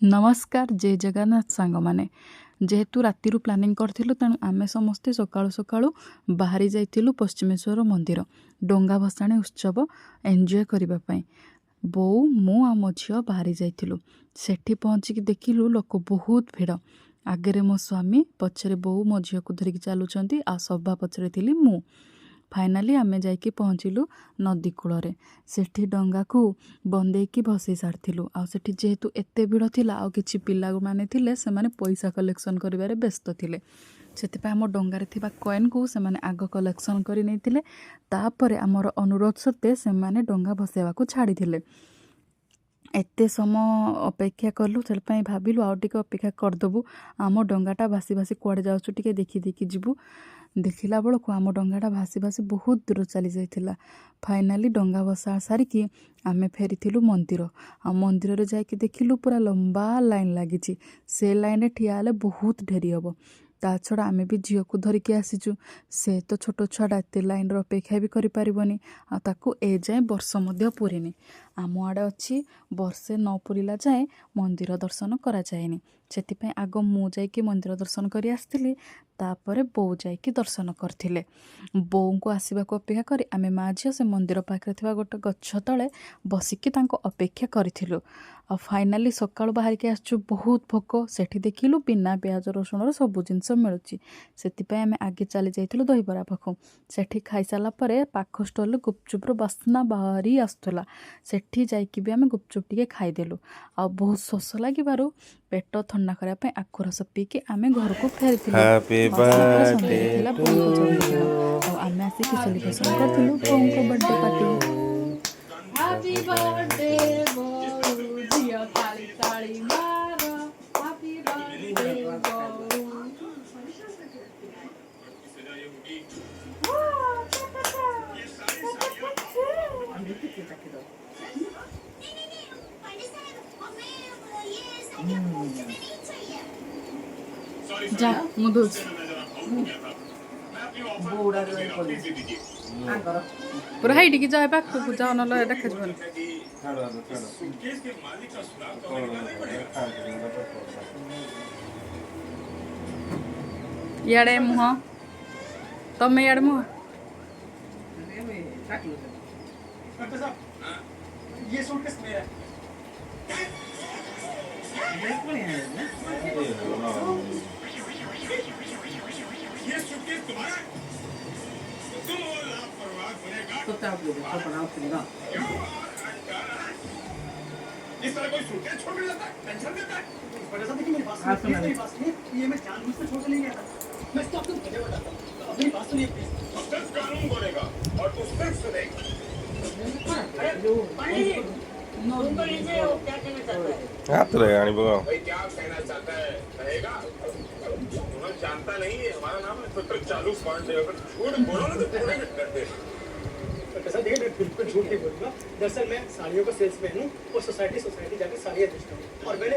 नमस्कार जय जगन्नाथ सांग माने जेहेतु राति प्लानिंग करथिलु तेणु आमे समस्ते सकाळु सकाळु बाहरी जाइथिलु पश्चिमेश्वर मंदिर डोंगा भसाणी उत्सव एंजॉय करिबा पई। बो मु आ मो झियो बाहरी जाइथिलु। सेठी पहुंची देखिलु लोक बहुत भिड़। आगे मो स्वामी पछरे बो मो झियो को धरिकी चलुचंती आ सभा पछरे थिली मु। फाइनाली आमे जाइकी पहुँचलु नदी कूल सेठी डंगा को बंदेकी भसई सारिथिलु। आ सेठी जेहेतु एते भिड़ थिला आ किछि पिला माने थिले से माने पैसा कलेक्शन करिबारे व्यस्त थिले। सेतिपा आम डंगारे थिबा कॉइन को से माने आग कलेक्शन करि नैथिले। तापरे आमर अनुरोध सत्ते से माने डंगा भसेवा को छाड़ी थिले। एते समय अपेक्षा कलु से भाविलु आउ टिके अपेक्षा करदेबु आम डंगाटा भासी भासी कुआड़े जाउछु टिके देखी देखी जीवु। देखिला बेलू आम डंगाटा भासी भासी बहुत दूर चली जाइथिला। फाइनाली डंगा भसा सारिकी आमे फेरीथिलु मंदिर। आ मंदिर रे जाइकी देखिलु पूरा लंबा लाइन लागिची। से लाइन रे ठिया हेले बहुत ढेरी हबो। ता छड़ा आमे भी झियो को धरिकी आसीचु। से तो छोट छुआटा एते लाइन रो अपेक्षा भी करि पारिबनी। आ ताकू ए जाए वर्ष मध्य पुरीनी। आम आड़े अच्छी वर्षे न पुरीला जाए मंदिर दर्शन करा जाएनी। सेतिपई आग मु जाइकी मंदिर दर्शन करी आसथिली। तापरे बो जाइकी दर्शन करथिले। बोऊ को आसीबा को अपेक्षा करी आमे मा झियो से मंदिर पाखरे थिबा गोटे गछ तळे बसिकी तांको अपेक्षा करिथिलु। आ फाइनाली सकाळु बाहर के आसछु बहुत भोक। सेठी देखिलु बिना प्याज रसुण सब जिनस मिलुची। सेतिपई आमे आगे चली जाइथिलु दहीबरा पाखु। सेठी खाई साला परे पाख स्टॉल गुपचुप रो बास्ना बाहरी आस्तला। सेठी जाइकी भी आमे गुपचुप टिके खाइदेलु। आ बहुत शोष लागिबारु पेट ठंडा करिया पई आखु रस पीके आमे घर को फेरिथिलु। हैप्पी बर्थडे आमे आसी सेलिब्रेशन करथिलु बोंको बर्थडे पार्टी। हैप्पी बर्थडे बोलू जिया ताली ताली मारो हैप्पी बर्थडे बोलू जा मुदुज पूरा हाइट की जाए पाख को जाओ न ल देखा जबन याडे मुह तमे याडे मुह ये सूटकेस मेरा ये सूटकेस तुम्हारा तुम वो लापरवाह बनेगा तो क्या आप लोग तो बनाओ सुनना इस तरह कोई सूटकेस छोड़ के जाता है टेंशन देता है बड़ा सा देखिए मेरी बात सुनिए मेरी बात सुनिए ये मैं जानबूझ से छोड़ के नहीं गया था मैं इसको आपको बजे बताता हूँ अपनी बात सुनिए प्लीज तो सिर्फ कानून बोलेगा और तू सिर्फ सुनेगा हाथ रहे आनी बगा भाई क्या कहना चाहता है कहेगा उन्हें जानता नहीं है हमारा नाम है तो चालू पॉइंट है अगर झूठ बोलो ना तो थोड़े मिनट करते कैसा देखिए मैं बिल्कुल झूठ नहीं बोलूंगा। दरअसल मैं साड़ियों का सेल्समैन हूँ और सोसाइटी जाकर साड़ियाँ बेचता हूँ और मैंने